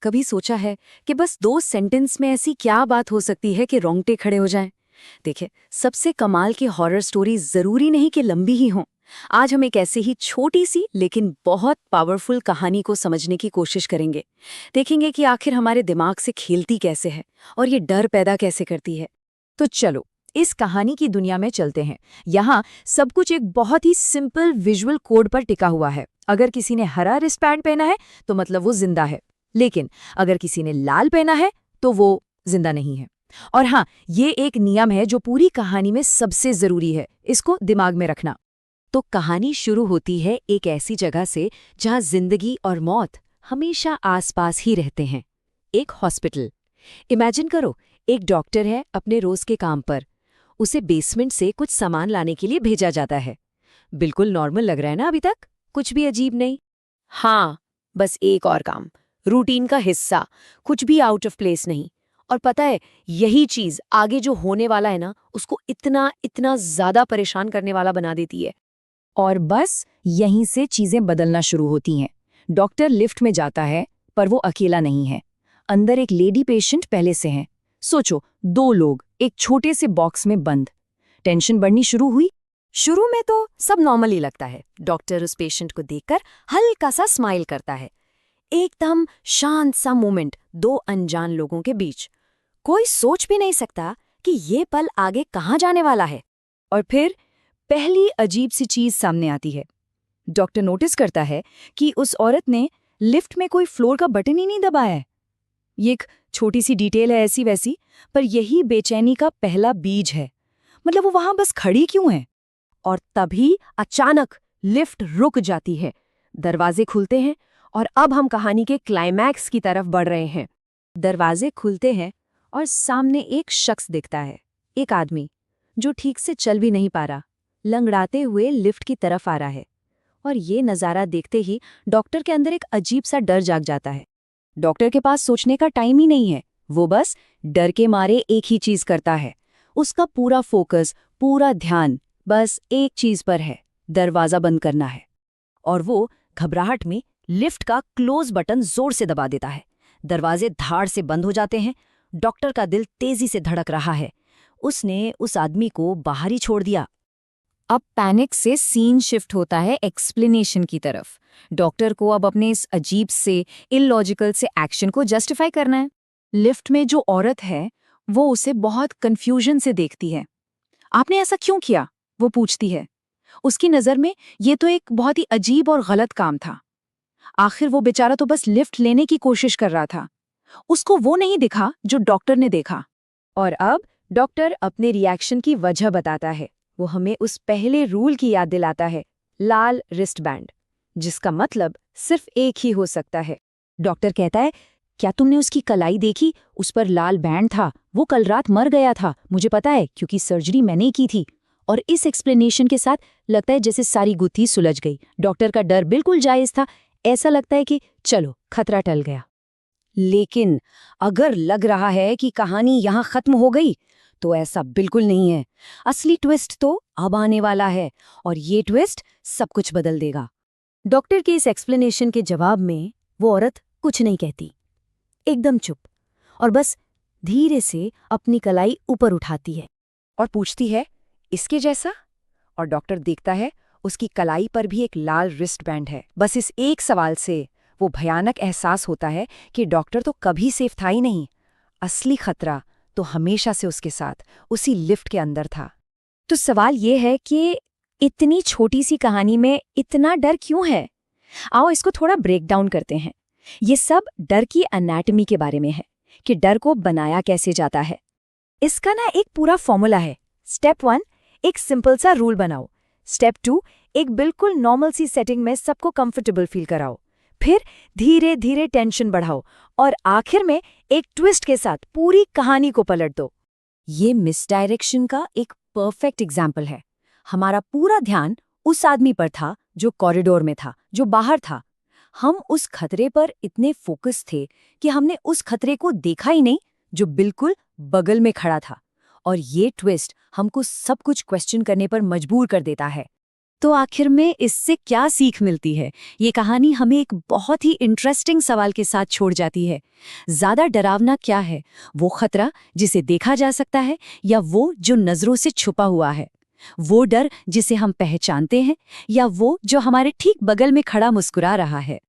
कभी सोचा है कि बस 2 सेंटेंस में ऐसी क्या बात हो सकती है कि रोंगटे खड़े हो जाएं? देखिए, सबसे कमाल की हॉरर स्टोरी जरूरी नहीं कि लंबी ही हों। आज हम एक ऐसी ही छोटी सी लेकिन बहुत पावरफुल कहानी को समझने की कोशिश करेंगे। देखेंगे कि आखिर हमारे दिमाग से खेलती कैसे है और ये डर पैदा कैसे करती है। तो चलो इस कहानी की दुनिया में चलते हैं। यहाँ सब कुछ एक बहुत ही सिंपल विजुअल कोड पर टिका हुआ है। अगर किसी ने हरा रिस्टबैंड पहना है तो मतलब वो जिंदा है, लेकिन अगर किसी ने लाल पहना है तो वो जिंदा नहीं है। और हाँ, ये एक नियम है जो पूरी कहानी में सबसे जरूरी है, इसको दिमाग में रखना। तो कहानी शुरू होती है एक ऐसी जगह से जहां जिंदगी और मौत हमेशा आसपास ही रहते हैं। एक हॉस्पिटल। इमेजिन करो, एक डॉक्टर है अपने रोज के काम पर। उसे बेसमेंट से कुछ सामान लाने के लिए भेजा जाता है। बिल्कुल नॉर्मल लग रहा है ना अभी तक? कुछ भी अजीब नहीं। हाँ, बस एक और काम, रूटीन का हिस्सा, कुछ भी आउट ऑफ प्लेस नहीं। और पता है, यही चीज आगे जो होने वाला है ना, उसको इतना इतना ज्यादा परेशान करने वाला बना देती है। और बस यहीं से चीजें बदलना शुरू होती हैं। डॉक्टर लिफ्ट में जाता है, पर वो अकेला नहीं है। अंदर एक लेडी पेशेंट पहले से है। सोचो, 2 लोग एक छोटे से बॉक्स में बंद। टेंशन बढ़नी शुरू हुई। शुरू में तो सब नॉर्मल ही लगता है। डॉक्टर उस पेशेंट को देखकर हल्का सा स्माइल करता है। एकदम शांत सा मोमेंट 2 अनजान लोगों के बीच। कोई सोच भी नहीं सकता कि ये पल आगे कहाँ जाने वाला है। और फिर पहली अजीब सी चीज सामने आती है। डॉक्टर नोटिस करता है कि उस औरत ने लिफ्ट में कोई फ्लोर का बटन ही नहीं दबाया है। ये एक छोटी सी डिटेल है ऐसी वैसी, पर यही बेचैनी का पहला बीज है। मतलब वो वहां बस खड़ी क्यों है? और तभी अचानक लिफ्ट रुक जाती है। दरवाजे खुलते हैं और अब हम कहानी के क्लाइमैक्स की तरफ बढ़ रहे हैं। दरवाजे खुलते हैं और सामने एक शख्स दिखता है। एक आदमी जो ठीक से चल भी नहीं पा रहा, लंगड़ाते हुए लिफ्ट की तरफ आ रहा है। और ये नज़ारा देखते ही डॉक्टर के अंदर एक अजीब सा डर जाग जाता है। डॉक्टर के पास सोचने का टाइम ही नहीं है। वो बस डर के मारे एक ही चीज करता है। उसका पूरा फोकस, पूरा ध्यान बस एक चीज पर है, दरवाजा बंद करना है। और वो घबराहट में लिफ्ट का क्लोज बटन जोर से दबा देता है। दरवाजे धाड़ से बंद हो जाते हैं। डॉक्टर का दिल तेजी से धड़क रहा है। उसने उस आदमी को बाहर ही छोड़ दिया। अब पैनिक से सीन शिफ्ट होता है एक्सप्लेनेशन की तरफ। डॉक्टर को अब अपने इस अजीब से इलॉजिकल से एक्शन को जस्टिफाई करना है। लिफ्ट में जो औरत है वो उसे बहुत कंफ्यूजन से देखती है। आपने ऐसा क्यों किया? वो पूछती है। उसकी नज़र में ये तो एक बहुत ही अजीब और गलत काम था। आखिर वो बेचारा तो बस लिफ्ट लेने की कोशिश कर रहा था। उसको वो नहीं दिखा जो डॉक्टर ने देखा। और अब डॉक्टर अपने रिएक्शन की वजह बताता है। वो हमें उस पहले रूल की याद दिलाता है, लाल रिस्टबैंड, जिसका मतलब सिर्फ एक ही हो सकता है। डॉक्टर कहता है, क्या तुमने उसकी कलाई देखी? उस पर लाल बैंड था। वो कल रात मर गया था, मुझे पता है, क्योंकि सर्जरी मैंने की थी। और इस एक्सप्लेनेशन के साथ लगता है जैसे सारी गुत्थी सुलझ गई। डॉक्टर का डर बिल्कुल जायज था। ऐसा लगता है कि चलो, खतरा टल गया। लेकिन अगर लग रहा है कि कहानी यहाँ खत्म हो गई, तो ऐसा बिल्कुल नहीं है। असली ट्विस्ट तो अब आने वाला है और ये ट्विस्ट सब कुछ बदल देगा। डॉक्टर के इस एक्सप्लेनेशन के जवाब में वो औरत कुछ नहीं कहती, एकदम चुप, और बस धीरे से अपनी कलाई ऊपर उठाती है और पूछती है, इसके जैसा? और डॉक्टर देखता है उसकी कलाई पर भी एक लाल रिस्ट बैंड है। बस इस एक सवाल से वो भयानक एहसास होता है कि डॉक्टर तो कभी सेफ था ही नहीं। असली खतरा तो हमेशा से उसके साथ उसी लिफ्ट के अंदर था। तो सवाल ये है कि इतनी छोटी सी कहानी में इतना डर क्यों है? आओ इसको थोड़ा ब्रेक डाउन करते हैं। ये सब डर की एनाटॉमी के बारे में है कि डर को बनाया कैसे जाता है। इसका ना एक पूरा फॉर्मूला है। स्टेप 1, एक सिंपल सा रूल बनाओ। स्टेप 2, एक बिल्कुल नॉर्मल सी सेटिंग में सबको कंफर्टेबल फील कराओ। फिर धीरे धीरे टेंशन बढ़ाओ और आखिर में एक ट्विस्ट के साथ पूरी कहानी को पलट दो। ये मिसडायरेक्शन का एक परफेक्ट एग्जाम्पल है। हमारा पूरा ध्यान उस आदमी पर था जो कॉरिडोर में था, जो बाहर था। हम उस खतरे पर इतने फोकस थे कि हमने उस खतरे को देखा ही नहीं जो बिल्कुल बगल में खड़ा था। और ये ट्विस्ट हमको सब कुछ क्वेश्चन करने पर मजबूर कर देता है। तो आखिर में इससे क्या सीख मिलती है? ये कहानी हमें एक बहुत ही इंटरेस्टिंग सवाल के साथ छोड़ जाती है। ज्यादा डरावना क्या है, वो खतरा जिसे देखा जा सकता है या वो जो नजरों से छुपा हुआ है? वो डर जिसे हम पहचानते हैं या वो जो हमारे ठीक बगल में खड़ा मुस्कुरा रहा है?